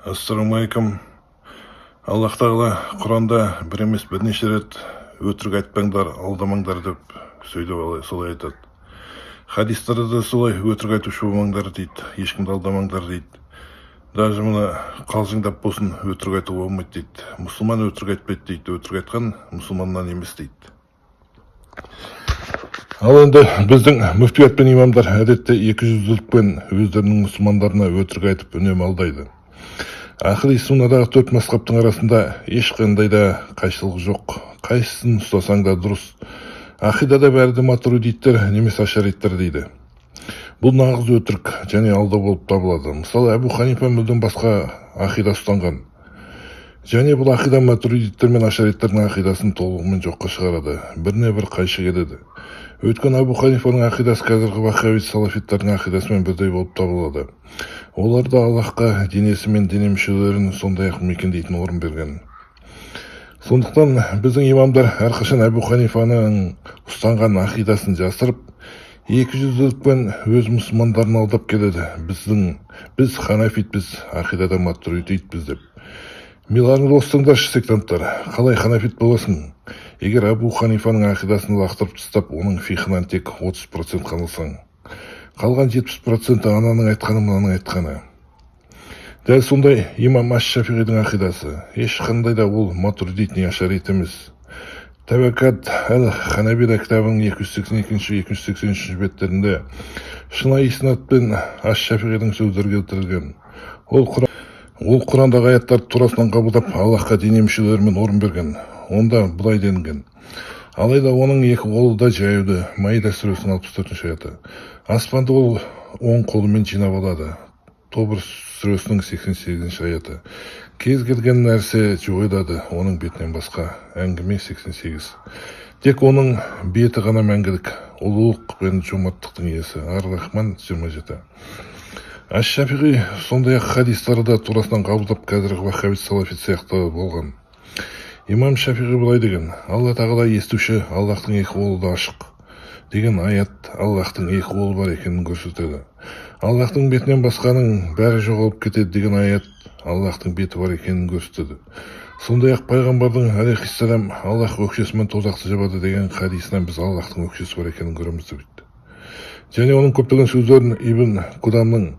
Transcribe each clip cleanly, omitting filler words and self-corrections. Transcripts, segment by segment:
Ассаламалейкум. Аллах тағала Құранда бір емес бірнеше рет өтірік айтпаңдар, алдамаңдар деп сөйлеп солай айтады. Хадистарда да солай өтірік айтушы болмаңдар дейді, ешкімді алдамаңдар дейді. Даже мына қалжыңдап болсын өтірік айтуға болмайды дейді. Мұсылман өтірік айтпайды дейді, өтірік айтқан мұсылманнан емес дейді. Ал енді біздің мүфтият пен имамдар әдетте 200-лікпен өздерінің мұсылмандарына өтірік айтып үнемі алдайды. Ақыл суннадағы 4 мазхабтың арасында ешқандай да қайшылық жоқ. Қайсысын ұстасаң да дұрыс. Ақидада бәрі де матуридиттер немесе ашариттер дейді. Бұл нағыз өтірік және алдау болып табылады. Мысалы, Әбу Ханифа мүлдем басқа ақида ұстанған. Және бұл ақида матуридиттер мен ашариттердің ақидасын толығымен жоққа шығарады. Біріне бір қайшы келеді. Өйткені Әбу Ханифаның ақидасы қазіргі ваххабит салафиттердің ақидасымен бірдей болып табылады. Олар да Аллахқа денесі мен дене мүшелерін сондай-ақ мекендейтін орын берген. Сондықтан біздің имамдар әрқашан Әбу Ханифаның ұстанған ақидасын жасырып, 200-лікпен өз мұсылмандарын алдап келеді. Біз ханафитпіз, ақидада матуридитпіз деп. Миларыңыз осыңдаршы, сектанттар, қалай ханафит боласың? Егер Әбу Ханифаның ақидасын лақтырып тастап, оның фихынан тек 30% қалсаң, қалған 70% ананың айтқаны, мынаның айтқаны. Дәл сондай имам Аш-Шафиғидің ақидасы. Ешқандай да ол матуридит не ашарит емес. Табакат әл-Ханабила кітабының 282-283 беттерінде шынайы иснадпен Аш-Шафиғидің сөздері келтірілген. Ол Құрандағы аяттарды турасынан қабылдап, Аллахқа дене мүшелерімен орын берген. Онда бұлай делінген. Алайда оның екі қолы да жаюды. Маида сүресінің 64 аяты. Аспанды ол оң қолымен жинап алады. Тобыр сүресінің 88 аяты. Кез келген нәрсе жойылады оның бетінен басқа. Әңгіме 88. Тек оның беті ғана мәңгілік. Ұлылық пен жомарттықтың иесі. Ар-Рахман 27. Аш-Шафиғи сондай-ақ хадистарды турасынан қабылдап қазіргі ваххабит салафит сияқты болған. Имам Шафиғи былай деген: Алла тағала естуші, Аллахтың екі қолы да ашық деген аят Аллахтың екі қолы бар екенін көрсетеді. Аллахтың бетінен басқаның бәрі жоғалып кетеді деген аят Аллахтың беті бар екенін көрсетеді. Сондай-ақ пайғамбардың алейхиссалам Аллах өкшесімен тозақты жабады деген хадисінен біз Аллахтың өкшесі бар екенін көреміз дейді. Және оның көптеген сөздерін Ибн Кудамның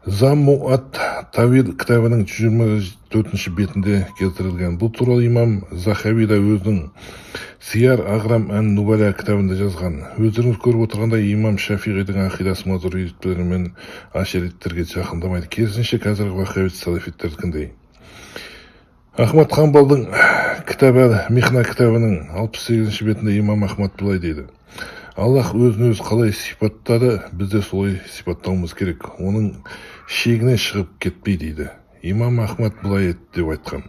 Замму ат-Тавил кітабының 124 бетінде келтірілген. Бұл туралы имам Захави да өзінің Сияр Ағрам ән-Нубала кітабында жазған. Өздеріңіз көріп отырғандай имам Шафиғидің ақидасы матуридиттер мен ашариттерге жақындамайды. Керісінше қазіргі ваххабит салафиттердікіндей. Ахмад Хамбалдың кітабы Михна кітабының 68 бетінде имам Ахмад былай дейді: Аллах өзін өз қалай сипаттады, бізде солай сипаттауымыз керек. Оның шегіне шығып кетпей дейді. Имам Ахмад былай деп айтқан: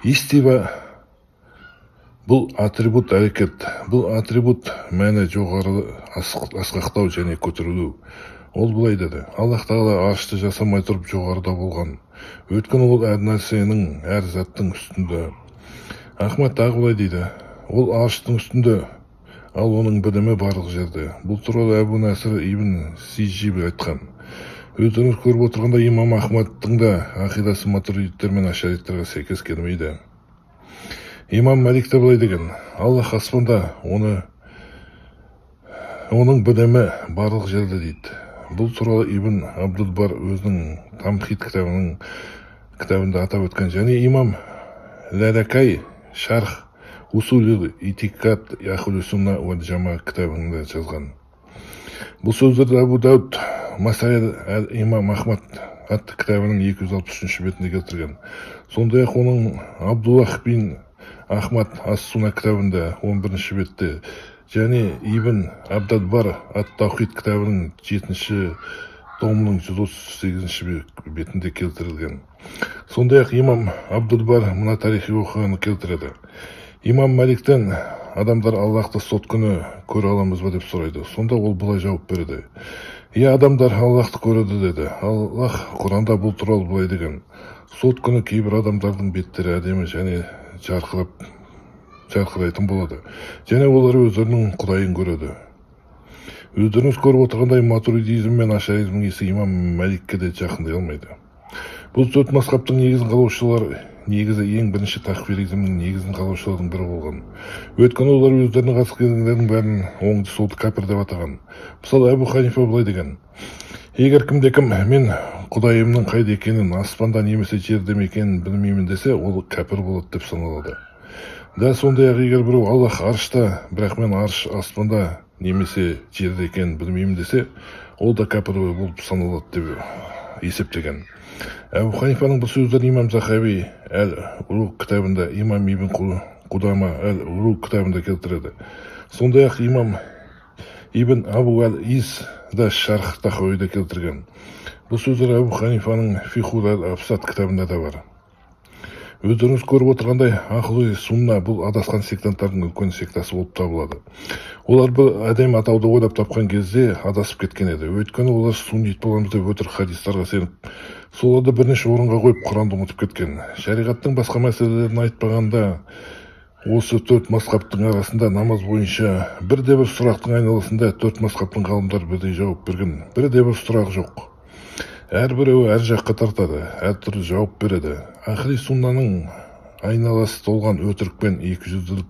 Истива бұл атрибут әрекет, бұл атрибут мәні жоғары асқақтау және көтерілу. Ол былай деді: Аллах тағала аршты жасамай тұрып жоғарыда болған. Өйткені ол әр нәрсенің, әр заттың үстінде. Ахмад тағы былай дейді: Ол арштың үстінде, ал оның білімі барлық жерде. Бұл туралы Әбу Насыр ибн Сижиби айтқан. Өздеріңіз көріп отырғанда имам Ахмадтың да ақидасы матуридиттер мен ашариттерге сәйкес келмейді. Имам Малик та былай деген: Аллах аспанда, оның білімі барлық жерде дейді. Бұл туралы Ибн Абдул-Бар өзінің Тамхид кітабында атап өткен. Және имам Лалакай Шарх Усулил Итикат Яхулу Сунна уа Джама кітабында жазған. Бұл сөздерді Абу Дауд Масаил имам Ахмад атты кітабының 263 бетінде келтірген. Сондай-ақ оның Абдуллах бин Ахмад ас-Суна кітабында 11 бетте және Ибн Абдул-Бар ат-Таухид кітабының 7 томының 138 бетінде келтірілген. Сондай-ақ имам Абдул-Бар мына тарихи оқиғаны келтіреді. Имам Маликтен адамдар Аллахты сот күні көре аламыз ба деп сұрайды. Сонда ол былай жауап береді: адамдар Аллахты көреді деді. Аллах Құранда бұл туралы былай деген: Сот күні кейбір адамдардың беттері әдемі және жарқырайтын болады. Және олар өздерінің Құдайын көреді. Өздеріңіз көріп отырғандай матуридизм мен ашаризмнің иесі имам Маликке де жақындай алмайды. Бұл төрт мазхабтың негізі ең бірінші такфиризмнің негізін қалаушылардың бірі болған. Өйткені олар өздерінің қатысқандардың бәрін оңды солды кәпір деп атаған. Мысалы, Әбу Ханифа былай деген: егер кімде-кім мен Құдайымның қайда екенін, аспанда немесе жерде ме екенін білмеймін десе, ол кәпір болады деп саналады. Дәл сондай-ақ егер біреу Аллах аршта, бірақ мен арш аспанда немесе жерде екенін білмеймін десе, ол да кәпір болып саналады деп есептеген. Әбу Ханифаның бұл сөздерін имам Захави әл-Уруқ кітабында, имам Ибн Қудама әл-Уруқ кітабында келтіреді. Сондай-ақ имам Ибн Абу әл-Из да Шарх Тахауида келтірген. Бұл сөздер Әбу Ханифаның Фихул әл-Абсат кітабында да бар. Өздеріңіз көріп отырғандай, Ахлу Сунна бұл адасқан сектанттардың үлкен сектасы болып табылады. Олар бір әдемі атауды ойлап тапқан кезде адасып кеткен еді. Өйткені олар суннит боламыз деп өтірік хадистарға сеніп, соларды бірнеше орынға қойып Құранды ұмытып кеткен. Шариғаттың басқа мәселелерін айтпағанда, осы төрт мазхабтың арасында намаз бойынша бірде-бір сұрақтың айналасында төрт мазхабтың ғалымдары бірдей жауап берген. Бірде-бір сұрақ жоқ. Әрбіреуі әр жаққа тартады, әртүрлі жауап береді. Ахли суннаның айналасы толған өтірік пен екіжүзділік,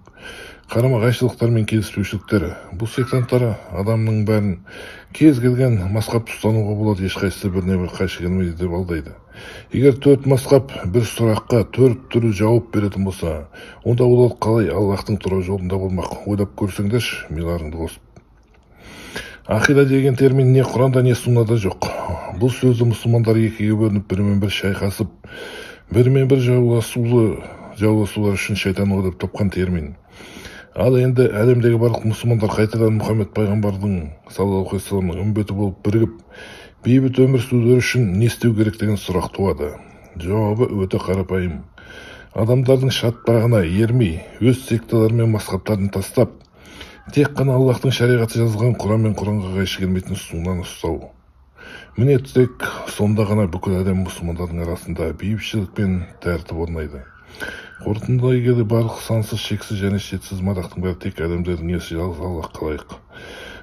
қарама-қайшылықтар мен келіспеушіліктер. Бұл сектанттар адамның бәрін кез келген мазхабты ұстануға болады, ешқайсысы біріне-бір қайшы келмейді деп алдайды. Егер төрт мазхаб бір сұраққа төрт түрлі жауап беретін болса, онда олар қалай Аллахтың тура жолында болмақ? Ойлап көрсеңдерші, миларыңды қосып. Ақида деген термин не Құранда, не Суннада жоқ. Бұл сөзді мұсылмандар екіге бөлініп, бірімен-бір шайқасып, бірімен-бір жауласулар үшін шайтан ойлап тапқан термин. Ал енді әлемдегі барлық мұсылмандар қайтадан Мұхаммед пайғамбардың саллаллаху алейхи вассаламның үмбеті болып бірігіп, бейбіт өмір сүрулері үшін не істеу керек деген сұрақ туады. Жауабы өте қарапайым. Адамдардың шатпағына ермей, өз секталары мен мазхабтарын тастап, тек қана Аллахтың шариғаты жазылған Құран мен Құранға қайшы келмейтін суннаны ұстау. Міне тек сонда ғана бүкіл әлем мұсылмандардың арасында бейбітшілік пен тәртіп орнайды. Қорытындылай келе барлық сансыз, шексіз және шетсіз мадақтың бәрі тек әлемдердің иесі жалғыз Аллах қалайық.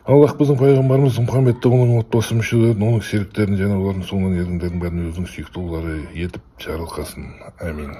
Аллах біздің пайғамбарымыз Мұхаммедті, оның отбасы мүшелерін, оның серіктерін және олардың соңынан ерлердің бәрін өзінің сүйікті ұлдары етіп жарылқасын. Амин.